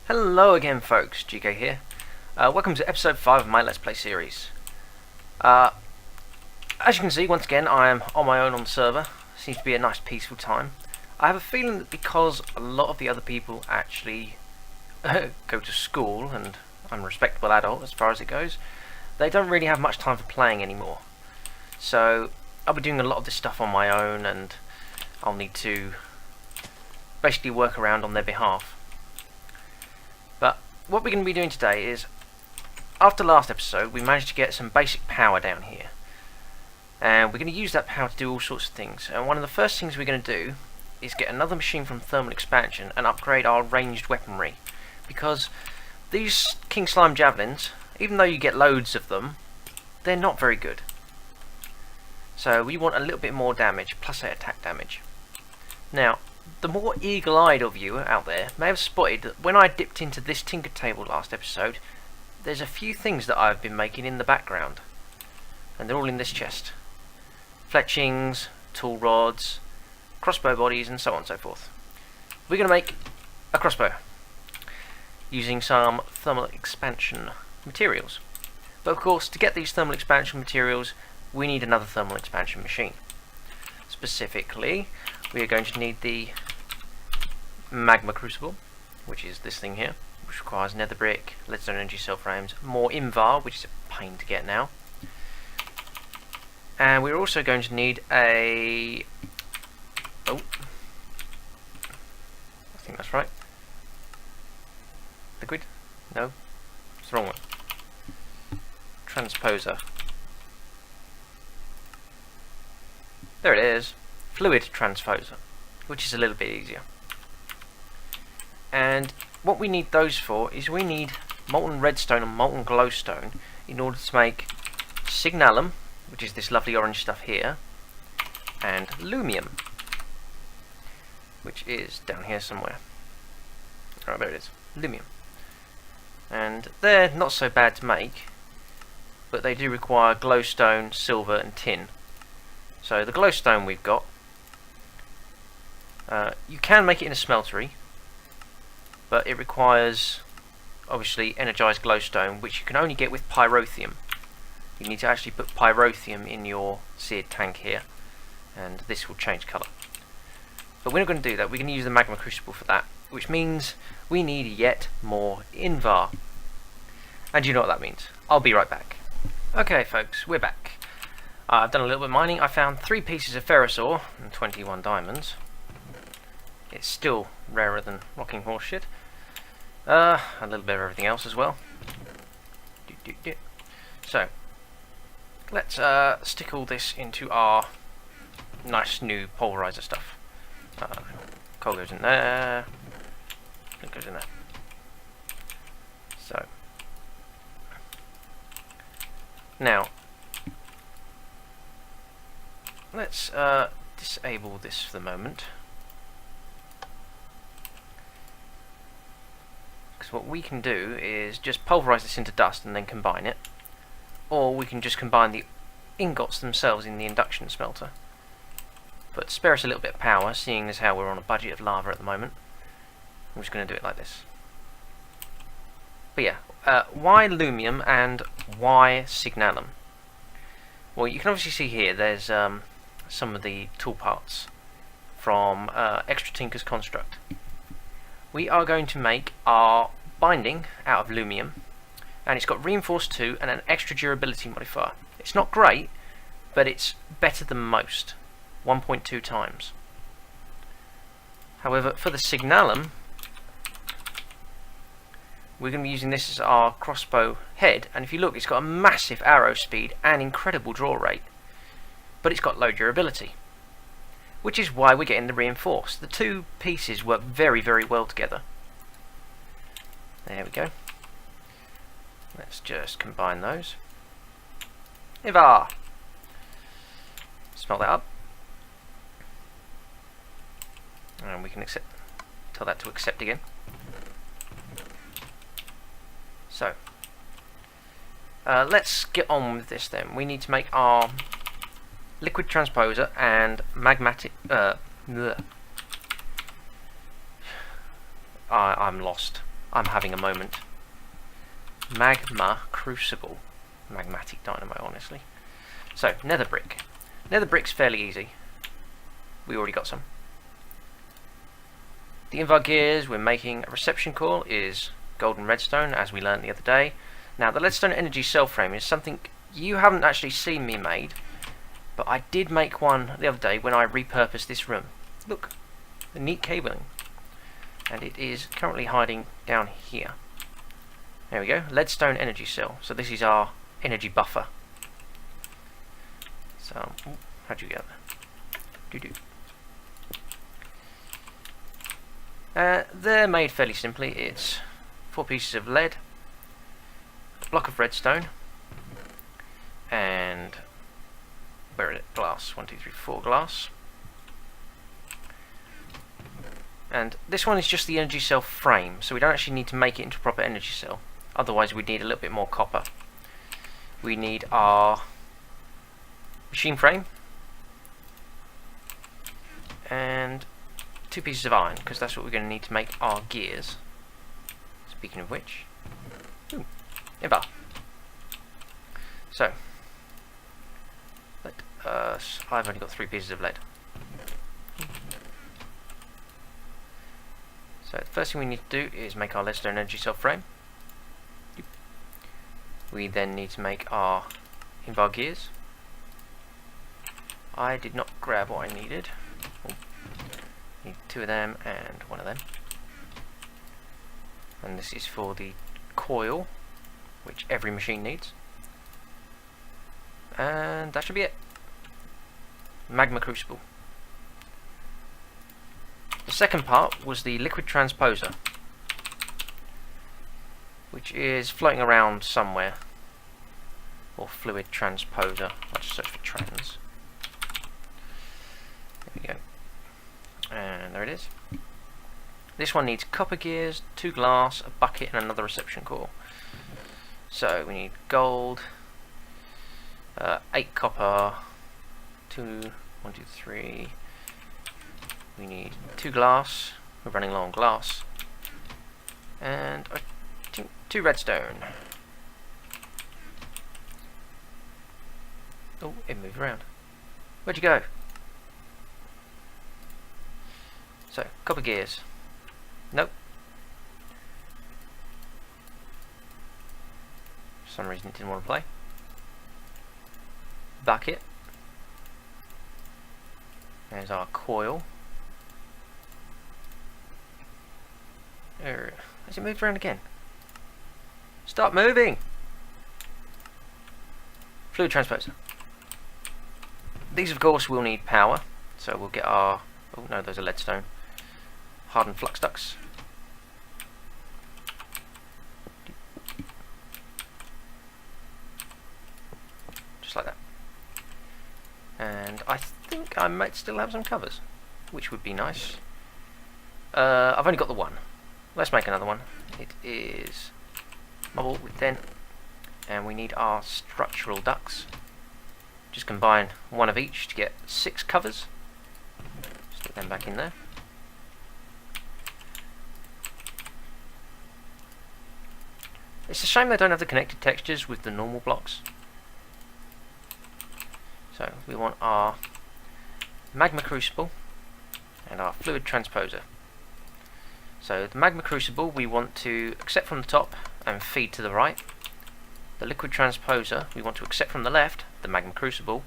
Hello again folks, GK here. Welcome to episode 5 of my Let's Play series. As you can see, once again I am on my own on the server. Seems to be a nice peaceful time. I have a feeling that because a lot of the other people actually go to school, and I'm a respectable adult as far as it goes, they don't really have much time for playing anymore. So I'll be doing a lot of this stuff on my own, and I'll need to basically work around on their behalf. But what we're going to be doing today is, after last episode we managed to get some basic power down here, and we're going to use that power to do all sorts of things. And one of the first things we're going to do is get another machine from thermal expansion and upgrade our ranged weaponry, because these King Slime javelins, even though you get loads of them, they're not very good. So we want a little bit more damage, plus 8 attack damage. Now, the more eagle-eyed of you out there may have spotted that when I dipped into this tinker table last episode, there's a few things that I've been making in the background, and they're all in this chest. Fletchings, tool rods, crossbow bodies, and so on and so forth. We're going to make a crossbow using some thermal expansion materials. But of course, to get these thermal expansion materials, we need another thermal expansion machine. Specifically, we are going to need the magma crucible, which is this thing here, which requires nether brick, leadstone energy cell frames, more invar, which is a pain to get now. And we're also going to need a... oh, I think that's right. Liquid? No, it's the wrong one. Transposer. There it is. Fluid transposer, which is a little bit easier. And what we need those for is we need molten redstone and molten glowstone in order to make signalum, which is this lovely orange stuff here, and lumium, which is down here somewhere. Oh, there it is. Lumium. And they're not so bad to make, but they do require glowstone, silver and tin. So the glowstone we've got, you can make it in a smeltery, but it requires obviously energized glowstone, which you can only get with pyrotheum. You need to actually put pyrotheum in your seared tank here, and this will change colour. But we're not going to do that. We're going to use the magma crucible for that, which means we need yet more invar. And you know what that means. I'll be right back. Okay folks, we're back. I've done a little bit of mining. I found 3 pieces of ferrous ore and 21 diamonds. It's still rarer than rocking horse shit. A little bit of everything else as well. So, let's stick all this into our nice new pulverizer stuff. Coal goes in there. It goes in there. So, now, let's disable this for the moment. Because what we can do is just pulverize this into dust and then combine it. Or we can just combine the ingots themselves in the induction smelter. But spare us a little bit of power, seeing as how we're on a budget of lava at the moment. I'm just going to do it like this. But yeah, why lumium and why signalum? Well, you can obviously see here there's some of the tool parts from Extra Tinker's Construct. We are going to make our binding out of lumium, and it's got reinforced 2 and an extra durability modifier. It's not great, but it's better than most, 1.2 times. However, for the signalum, we're going to be using this as our crossbow head, and if you look, it's got a massive arrow speed and incredible draw rate, but it's got low durability, which is why we're getting the reinforced. The 2 pieces work very, very well together. There we go. Let's just combine those. Ivar! Smell that up. And we can tell that to accept again. So, let's get on with this then. We need to make our liquid transposer and magmatic... I'm lost. I'm having a moment. Magma crucible. Magmatic dynamo, honestly. So, nether brick. Nether brick's fairly easy. We already got some. The invar gears we're making a reception core is gold and redstone, as we learned the other day. Now, the leadstone energy cell frame is something you haven't actually seen me made, but I did make one the other day when I repurposed this room. Look, the neat cabling. And it is currently hiding down here. There we go, leadstone energy cell. So this is our energy buffer. So, how'd you get there? They're made fairly simply. It's 4 pieces of lead, a block of redstone, and where is it? Glass. 1, 2, 3, 4 glass. And this one is just the energy cell frame, so we don't actually need to make it into a proper energy cell. Otherwise, we'd need a little bit more copper. We need our machine frame and 2 pieces of iron, because that's what we're going to need to make our gears. Speaking of which, invar. So, I've only got 3 pieces of lead. So the first thing we need to do is make our leadstone energy cell frame. We then need to make our invar gears. I did not grab what I needed. Need 2 of them and 1 of them. And this is for the coil, which every machine needs. And that should be it. Magma crucible. The second part was the liquid transposer, which is floating around somewhere. Or fluid transposer. I'll just search for trans. There we go. And there it is. This one needs copper gears, 2 glass, a bucket, and another reception core. So we need gold, 8 copper, 1, 2, 3. We need 2 glass. We're running low on glass, and I think 2 redstone. Oh, it moved around. Where'd you go? So, copper gears. Nope. For some reason it didn't want to play. Bucket. There's our coil. Has it moved around again? Stop moving! Fluid transposer. These of course will need power, so we'll get our... oh no, those are leadstone. Hardened flux ducts. Just like that. And I think I might still have some covers, which would be nice. I've only got the one. Let's make another one. It is marble with tin, and we need our structural ducts. Just combine 1 of each to get 6 covers. Stick them back in there. It's a shame they don't have the connected textures with the normal blocks. So we want our magma crucible and our fluid transposer. So the magma crucible we want to accept from the top and feed to the right. The liquid transposer we want to accept from the left, the magma crucible,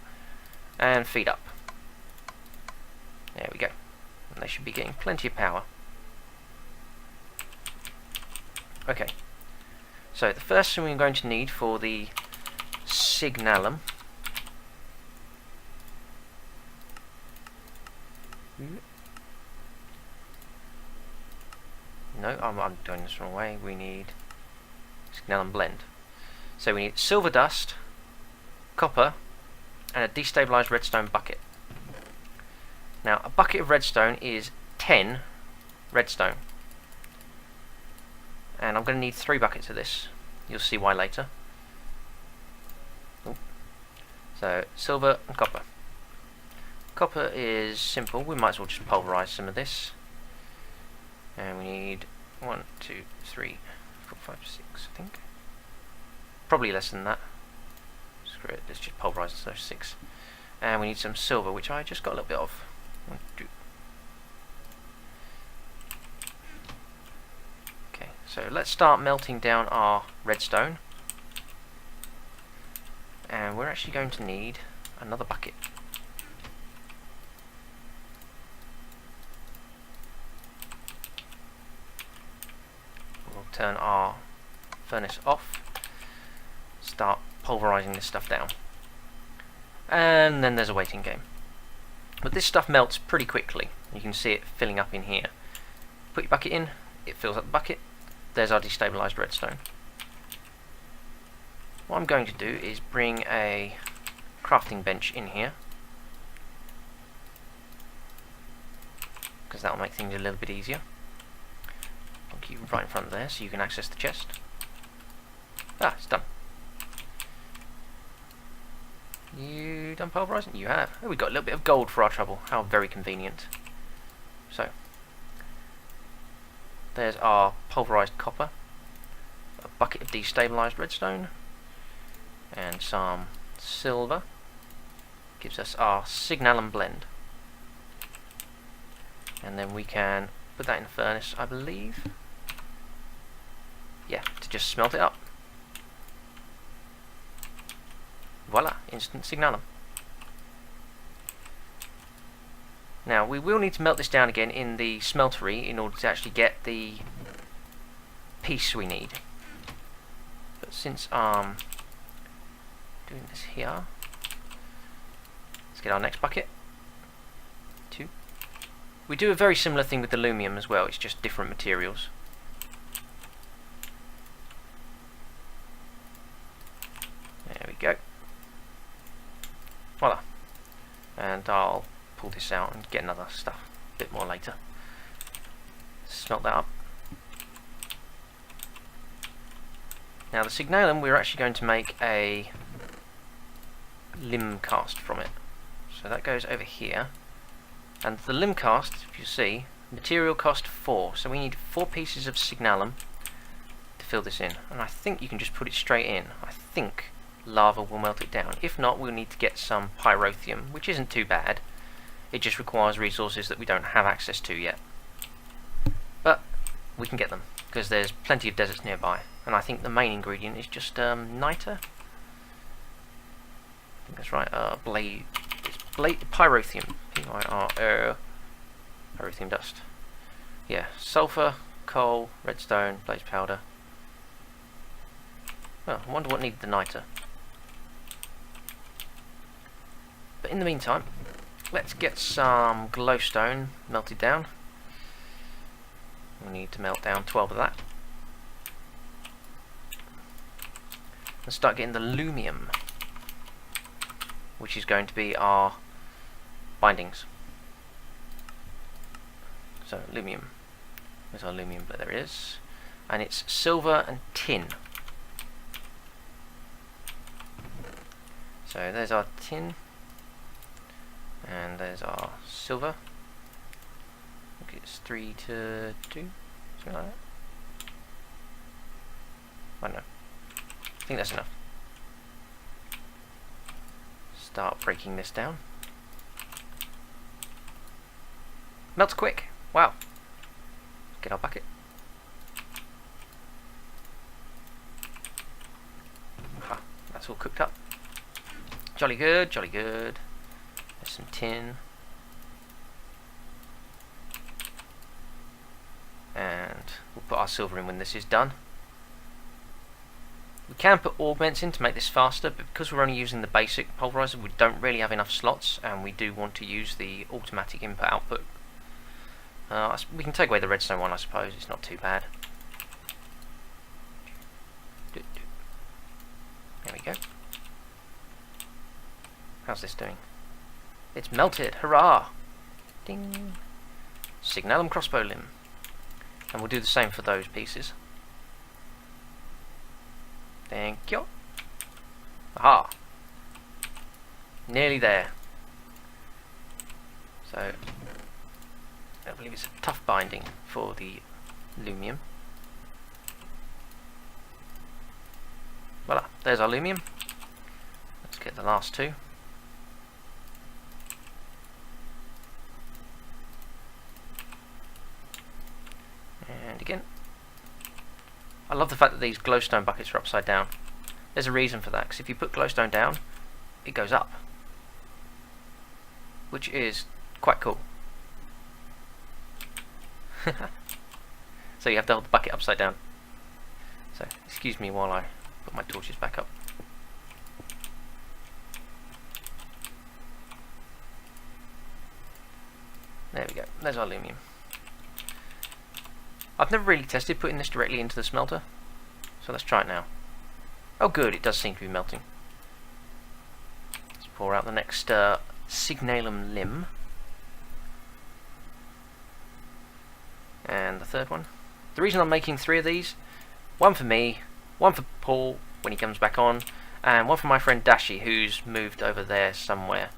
and feed up. There we go. And they should be getting plenty of power. Okay. So the first thing we're going to need for the signalum no, I'm doing this the wrong way. We need signalum blend. So we need silver dust, copper, and a destabilized redstone bucket. Now a bucket of redstone is 10 redstone. And I'm going to need 3 buckets of this. You'll see why later. Ooh. So, silver and copper. Copper is simple. We might as well just pulverize some of this. And we need 1, 2, 3, 4, 5, 6, I think. Probably less than that. Screw it, let's just pulverise those 6. And we need some silver, which I just got a little bit of. 1, 2. Okay, so let's start melting down our redstone. And we're actually going to need another bucket. We'll turn our furnace off, start pulverising this stuff down. And then there's a waiting game. But this stuff melts pretty quickly. You can see it filling up in here. Put your bucket in, it fills up the bucket. There's our destabilised redstone. What I'm going to do is bring a crafting bench in here, because that will make things a little bit easier. I'll keep it right in front of there so you can access the chest. Ah, it's done. You done pulverising? You have. Oh, we got a little bit of gold for our trouble. How very convenient. So, there's our pulverised copper, a bucket of destabilised redstone, and some silver. Gives us our signalum blend. And then we can put that in the furnace, I believe. Yeah, to just smelt it up. Voila, instant signalum. Now, we will need to melt this down again in the smeltery in order to actually get the piece we need. But since I'm doing this here, let's get our next bucket. 2. We do a very similar thing with the lumium as well, it's just different materials. There we go. Voila. And I'll pull this out and get another stuff a bit more later. Smelt that up. Now the signalum, we're actually going to make a limb cast from it. So that goes over here. And the limb cast, if you see, material cost 4. So we need 4 pieces of signalum to fill this in. And I think you can just put it straight in. I think lava will melt it down. If not, we'll need to get some pyrotheum, which isn't too bad. It just requires resources that we don't have access to yet. But we can get them, because there's plenty of deserts nearby. And I think the main ingredient is just niter. I think that's right. Pyrotheum. P-Y-R-O. Pyrotheum dust. Yeah, sulfur, coal, redstone, blaze powder. Oh, I wonder what needed the niter. But in the meantime, let's get some glowstone melted down. We need to melt down 12 of that. And start getting the lumium, which is going to be our bindings. So lumium. Where's our lumium? There it is. And it's silver and tin. So there's our tin. And there's our silver. I think it's 3 to 2, something like that. I don't know. I think that's enough. Start breaking this down. Melts quick. Wow. Get our bucket. Ah, that's all cooked up. Jolly good, jolly good. There's some tin. And we'll put our silver in when this is done. We can put augments in to make this faster, but because we're only using the basic pulverizer, we don't really have enough slots, and we do want to use the automatic input-output. We can take away the redstone one, I suppose. It's not too bad. There we go. How's this doing? It's melted! Hurrah! Ding! Signalum crossbow limb. And we'll do the same for those pieces. Thank you. Aha! Nearly there. So, I believe it's a tough binding for the lumium. Voila, there's our aluminium. Let's get the last two. And again. I love the fact that these glowstone buckets are upside down. There's a reason for that, because if you put glowstone down, it goes up, which is quite cool. So you have to hold the bucket upside down. So excuse me while I put my torches back up. There we go, there's our aluminium. I've never really tested putting this directly into the smelter, so let's try it now. Oh good, it does seem to be melting. Let's pour out the next signalum limb. And the third one. The reason I'm making 3 of these, one for me, one for Paul when he comes back on, and one for my friend Dashi, who's moved over there somewhere.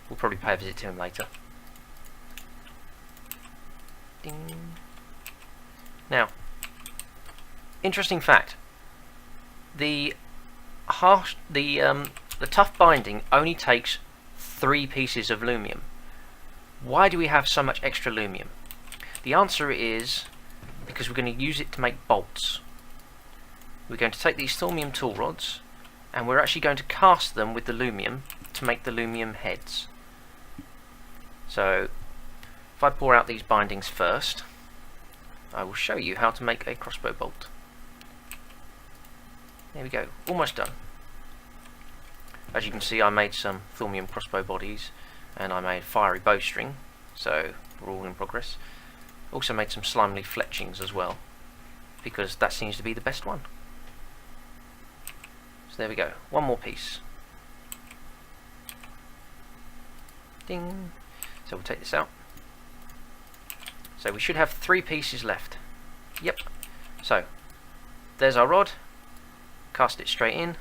We'll probably pay a visit to him later. Ding. Now, interesting fact. The tough binding only takes 3 pieces of aluminium. Why do we have so much extra aluminium? The answer is because we're going to use it to make bolts. We're going to take these thaumium tool rods and we're actually going to cast them with the aluminium to make the aluminium heads. So if I pour out these bindings first, I will show you how to make a crossbow bolt. There we go, almost done. As you can see, I made some thaumium crossbow bodies and I made fiery bowstring, so we're all in progress. Also made some slimely fletchings as well, because that seems to be the best one. So there we go, one more piece. Ding. So we'll take this out. So we should have 3 pieces left. Yep. So there's our rod. Cast it straight in,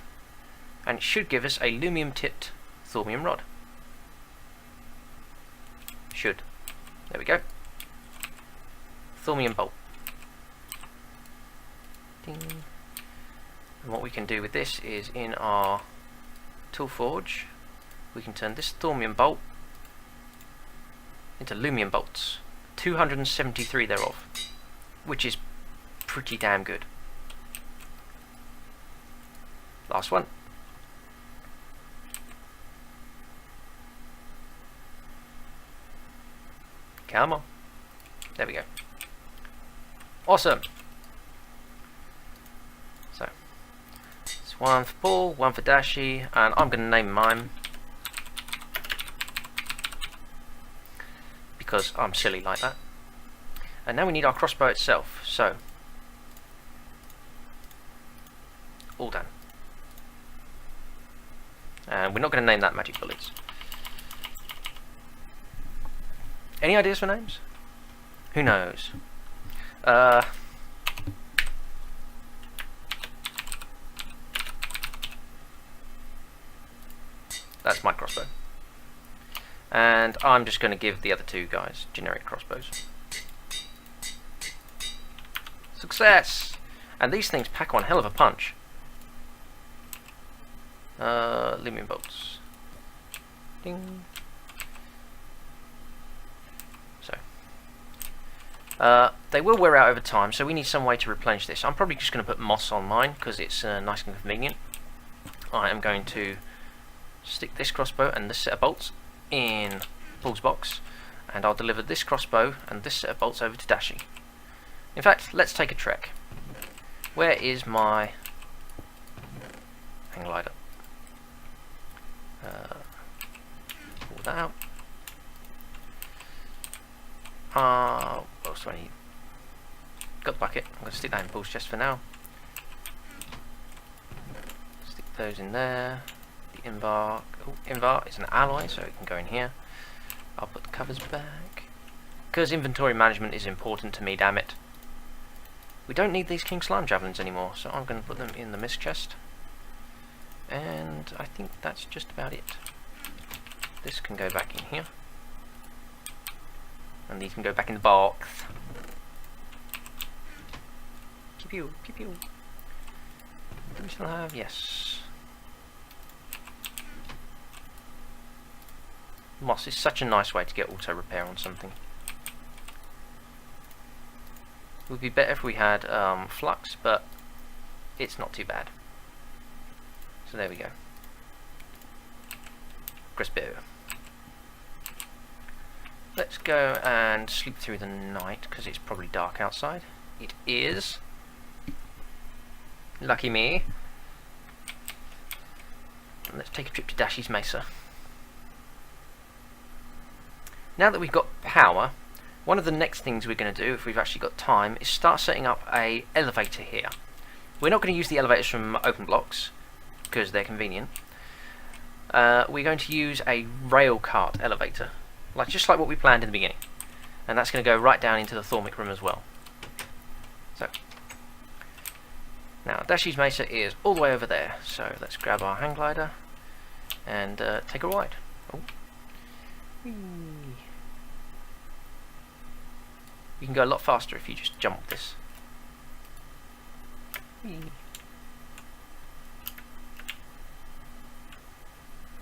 and it should give us a aluminium tipped thaumium rod. Should. There we go. Thaumium bolt. Ding. And what we can do with this is in our tool forge, we can turn this thaumium bolt into aluminium bolts. 273 thereof, which is pretty damn good. Last one. Come on. There we go. Awesome. So, it's one for Paul, one for Dashi, and I'm going to name mine because I'm silly like that. And now we need our crossbow itself. So, all done. And we're not going to name that magic bullets. Any ideas for names? Who knows? That's my crossbow. And I'm just going to give the other 2 guys generic crossbows. Success! And these things pack one hell of a punch. Aluminium bolts. Ding. So, they will wear out over time, so we need some way to replenish this. I'm probably just going to put moss on mine because it's nice and convenient. I am going to stick this crossbow and this set of bolts in Paul's box, and I'll deliver this crossbow and this set of bolts over to Dashi. In fact, let's take a trek. Where is my hang glider? Pull that out. What else do I need? Got the bucket. I'm going to stick that in Paul's chest for now. Stick those in there. The invar. Oh, invar is an alloy, so it can go in here. I'll put the covers back. Because inventory management is important to me, damn it. We don't need these King Slime Javelins anymore, so I'm going to put them in the mist chest. And I think that's just about it. This can go back in here. And these can go back in the box. Pew pew, pew pew. Do we still have? Yes. Moss is such a nice way to get auto repair on something. It would be better if we had flux, but it's not too bad. So there we go. Crispy. Let's go and sleep through the night because it's probably dark outside. It is. Lucky me. And let's take a trip to Dashy's Mesa. Now that we've got power, one of the next things we're going to do, if we've actually got time, is start setting up an elevator here. We're not going to use the elevators from open blocks because they're convenient. We're going to use a rail cart elevator, just like what we planned in the beginning, and that's going to go right down into the Thormic room as well. So now Dashy's Mesa is all the way over there, so let's grab our hang glider and take a ride. Oh. You can go a lot faster if you just jump this.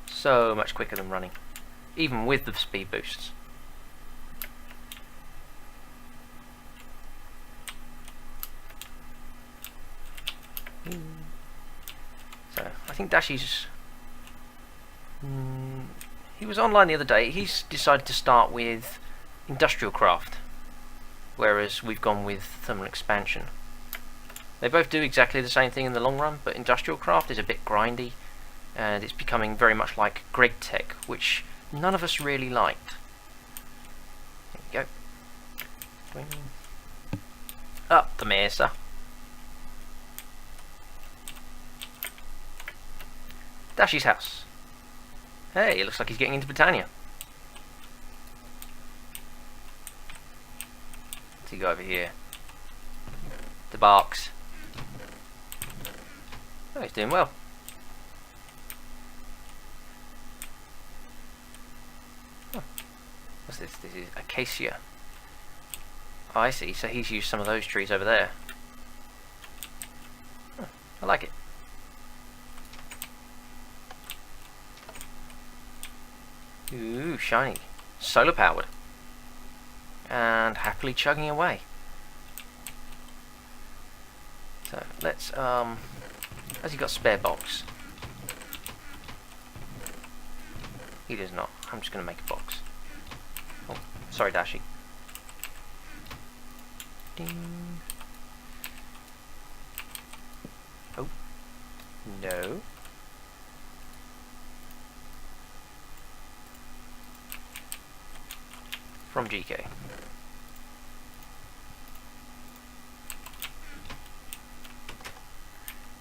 So much quicker than running, even with the speed boosts. So I think Dashy's he was online the other day. He's decided to start with industrial craft, whereas we've gone with thermal expansion. They both do exactly the same thing in the long run, but industrial craft is a bit grindy, and it's becoming very much like Greg Tech, which none of us really liked. There we go. Up the mesa. Dashy's house. Hey, it looks like he's getting into Britannia. Let's go over here. The barks. Oh, he's doing well. Oh. What's this? This is acacia. Oh, I see. So he's used some of those trees over there. Oh, I like it. Ooh, shiny. Solar powered. And happily chugging away. So let's has he got spare box? He does not. I'm just gonna make a box. Oh, sorry, Dashy. Ding. Oh. No. From GK.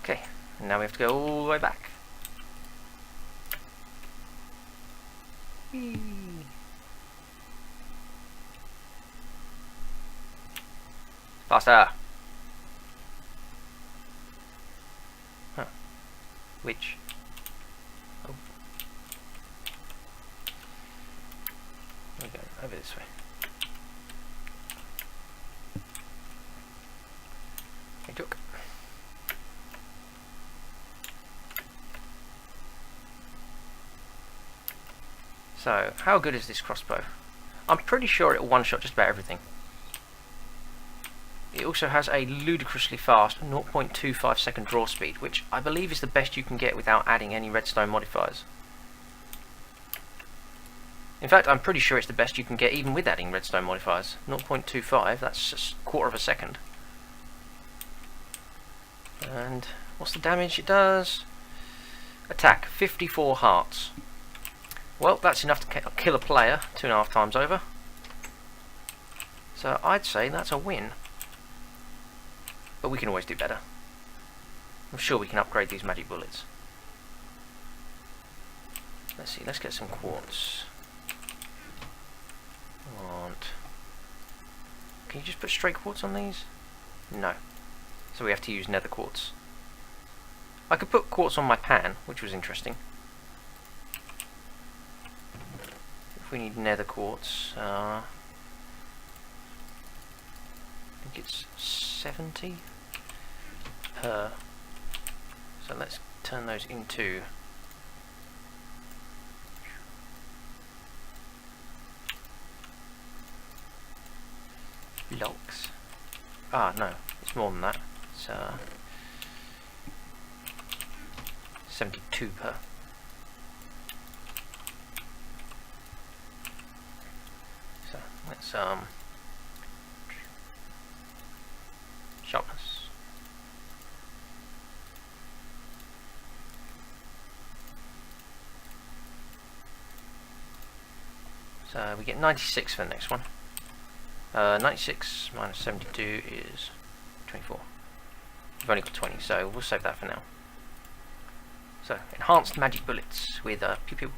Okay, and now we have to go all the way back. Whee. Faster! Huh. Which? Oh. We're going over this way. We took. So, how good is this crossbow? I'm pretty sure it will one-shot just about everything. It also has a ludicrously fast 0.25 second draw speed, which I believe is the best you can get without adding any redstone modifiers. In fact, I'm pretty sure it's the best you can get even with adding redstone modifiers. 0.25, that's just a quarter of a second. And what's the damage it does? Attack, 54 hearts. Well, that's enough to kill a player 2.5 times over. So I'd say that's a win. But we can always do better. I'm sure we can upgrade these magic bullets. Let's see, let's get some quartz. Can you just put straight quartz on these? No. So we have to use nether quartz. I could put quartz on my pan, which was interesting. If we need nether quartz, I think it's 70 per So let's turn those into logs. Ah, no, it's more than that. It's 72 per. So let's sharpness. So we get 96 for the next one. 96 minus 72 is 24. We've only got 20, so we'll save that for now. So, enhanced magic bullets with pew pew.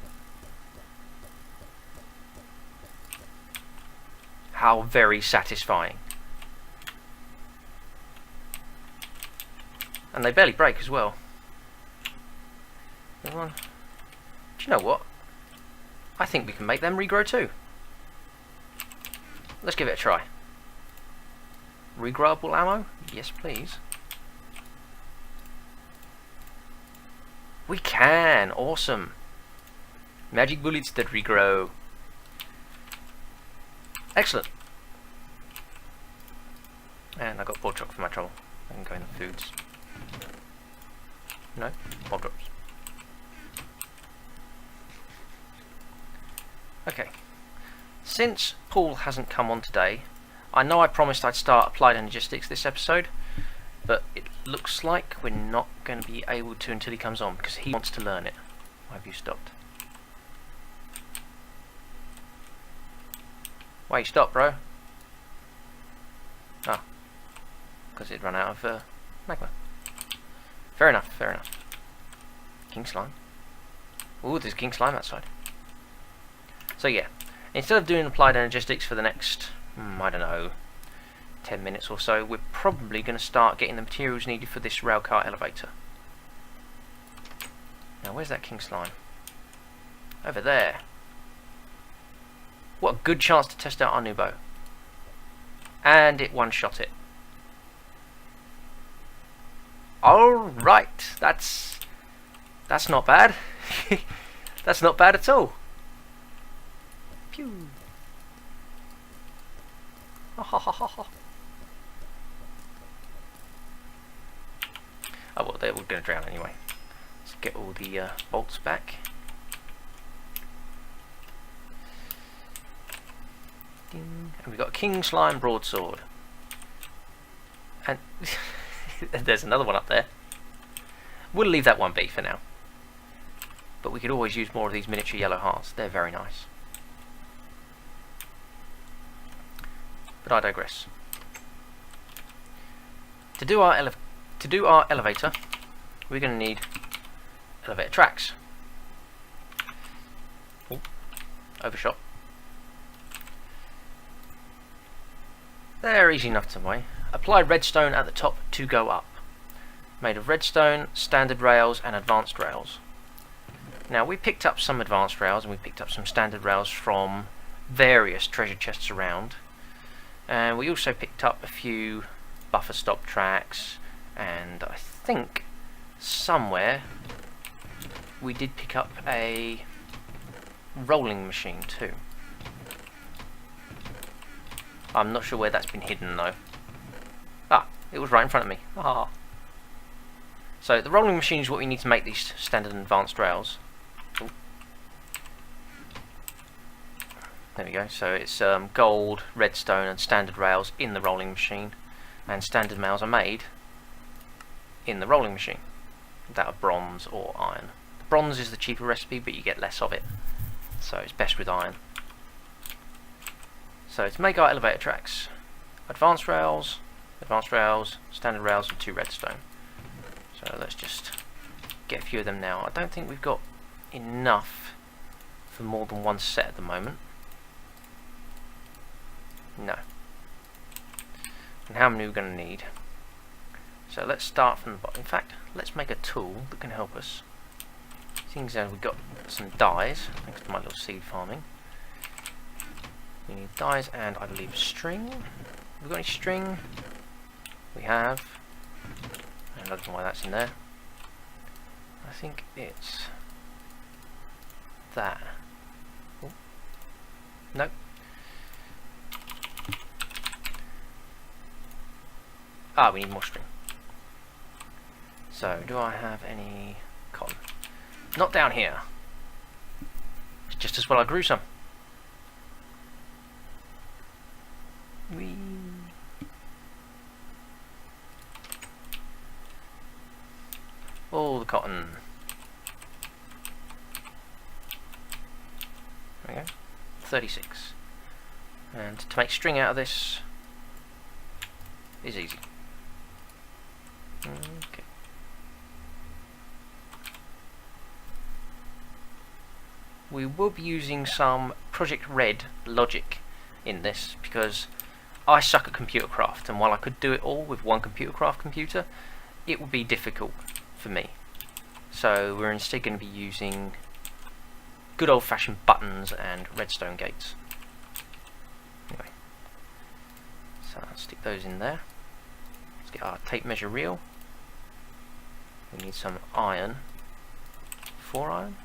How very satisfying. And they barely break as well. Another one. Do you know what? I think we can make them regrow too. Let's give it a try. Regrowable ammo? Yes, please. We can! Awesome! Magic bullets that regrow. Excellent! And I got pork chop for my trouble. I can go in the foods. No? Bomb drops. Okay. Since Paul hasn't come on today, I know I promised I'd start Applied Energistics this episode, but it looks like we're not going to be able to until he comes on, because he wants to learn it. Why have you stopped? Why you stopped, bro? Ah. Because it'd run out of magma. Fair enough, fair enough. King slime. Ooh, there's king slime outside. So yeah, instead of doing Applied Energistics for the next, I don't know, 10 minutes or so, we're probably going to start getting the materials needed for this railcar elevator. Now, where's that king slime? Over there. What a good chance to test out our new bow. And it one-shot it. Alright, that's not bad. That's not bad at all. Pew. Ha ha ha ha. Oh well, they're all going to drown anyway. Let's get all the bolts back. Ding. And we've got a king slime broadsword. And there's another one up there. We'll leave that one be for now. But we could always use more of these miniature yellow hearts. They're very nice. But I digress. To do our elevator, we're going to need elevator tracks. Ooh, overshot. They're easy enough to weigh. Apply redstone at the top to go up. Made of redstone, standard rails and advanced rails. Now we picked up some advanced rails and we picked up some standard rails from various treasure chests around. And we also picked up a few buffer stop tracks, and I think somewhere we did pick up a rolling machine too. I'm not sure where that's been hidden though. Ah, it was right in front of me. Ah. So the rolling machine is what we need to make these standard and advanced rails. Ooh. There we go. So it's gold, redstone and standard rails in the rolling machine, and standard rails are made in the rolling machine. That are bronze or iron. Bronze is the cheaper recipe, but you get less of it, so it's best with iron. So to make our elevator tracks, advanced rails, standard rails and 2 redstone. So let's just get a few of them now. I don't think we've got enough for more than one set at the moment. No. And how many are we going to need? So let's start from the bottom. In fact, let's make a tool that can help us. Seeing as we've got some dyes, thanks to my little seed farming. We need dyes and I believe string. Have we got any string? We have. And I don't know why that's in there. I think it's that. Oh. Nope. Ah, we need more string. So, do I have any cotton? Not down here. It's just as well I grew some. Whee. All the cotton. There we go. 36. And to make string out of this is easy. Okay. We will be using some Project Red logic in this because I suck at computer craft, and while I could do it all with one computer craft computer, it would be difficult for me. So we're instead going to be using good old-fashioned buttons and redstone gates. Anyway, so I'll stick those in there. Let's get our tape measure reel. We need some iron. 4 iron?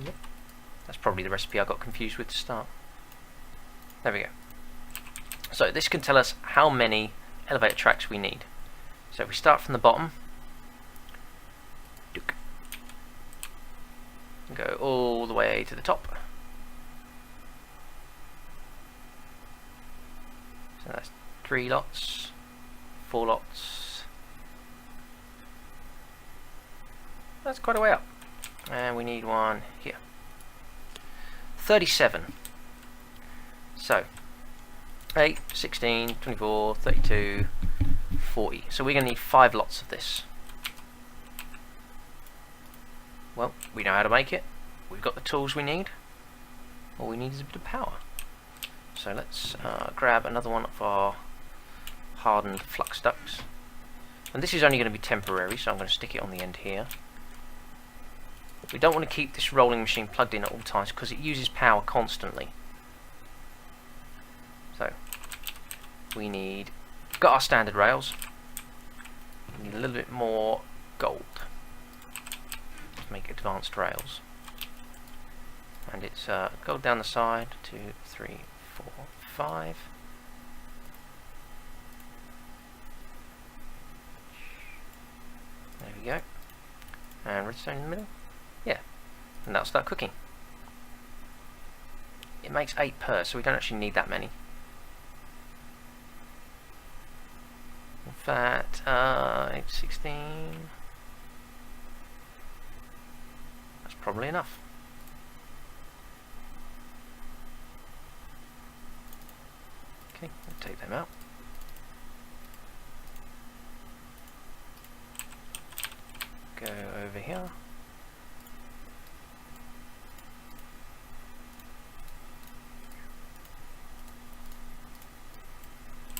Yep. That's probably the recipe I got confused with to start. There we go. So this can tell us how many elevator tracks we need. So if we start from the bottom, go all the way to the top. So that's 3 lots, 4 lots. That's quite a way up. And we need one here. 37. So 8, 16, 24, 32, 40. So we're going to need 5 lots of this. Well, we know how to make it. We've got the tools we need. All we need is a bit of power. So let's grab another one of our hardened flux ducts. And this is only going to be temporary, so I'm going to stick it on the end here. We don't want to keep this rolling machine plugged in at all times because it uses power constantly. So we've got our standard rails. We need a little bit more gold to make advanced rails. And it's gold down the side, 2, 3, 4, 5. There we go. And redstone in the middle. Yeah, and that'll start cooking. It makes 8 per, so we don't actually need that many. In fact, 8, 16. That's probably enough. Okay, we'll take them out. Go over here.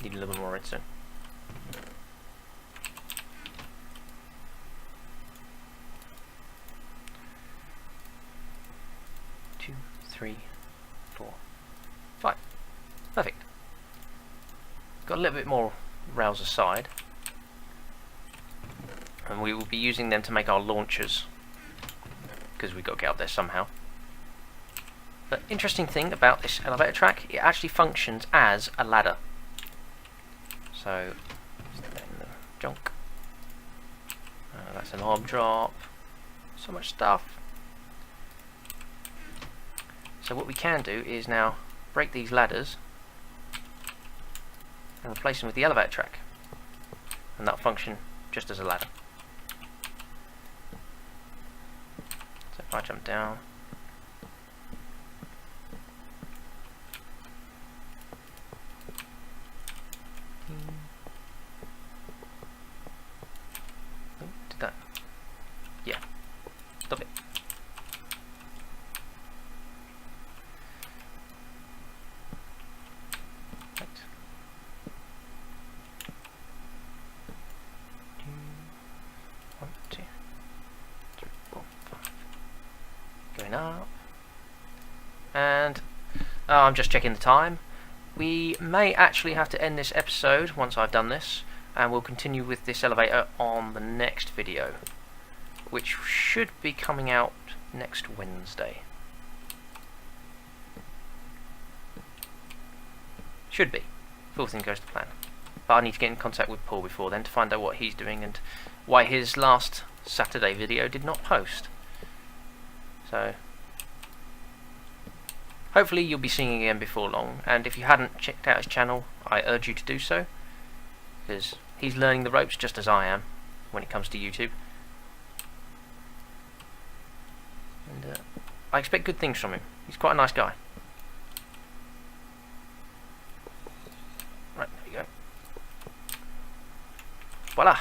Need a little bit more redstone. Two, 3, 4, 5. Perfect. Got a little bit more rails aside, and we will be using them to make our launchers because we've got to get up there somehow. But interesting thing about this elevator track, it actually functions as a ladder. So, stick that in the junk. That's an orb drop. So much stuff. So what we can do is now break these ladders and replace them with the elevator track. And that'll function just as a ladder. So if I jump down, did that? Yeah. Stop it. Right. 1, 2, 3, 4, 5. Going up. And I'm just checking the time. We may actually have to end this episode once I've done this. and we'll continue with this elevator on the next video, which should be coming out next Wednesday. Should be, if everything goes to plan. But I need to get in contact with Paul before then to find out what he's doing and why his last Saturday video did not post. So hopefully you'll be seeing him again before long, and if you hadn't checked out his channel, I urge you to do so, because he's learning the ropes just as I am when it comes to YouTube. And I expect good things from him. He's quite a nice guy. Right, there you go. Voila!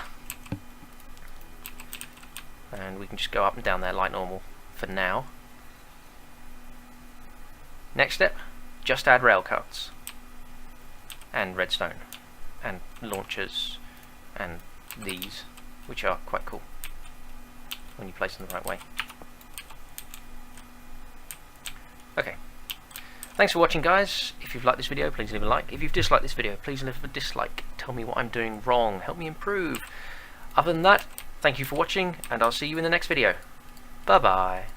And we can just go up and down there like normal for now. Next step, just add rail cuts and redstone and launchers and these, which are quite cool when you place them the right way. Okay, thanks for watching, guys. If you've liked this video, please leave a like. If you've disliked this video, please leave a dislike. Tell me what I'm doing wrong, help me improve. Other than that, thank you for watching, and I'll see you in the next video. Bye bye.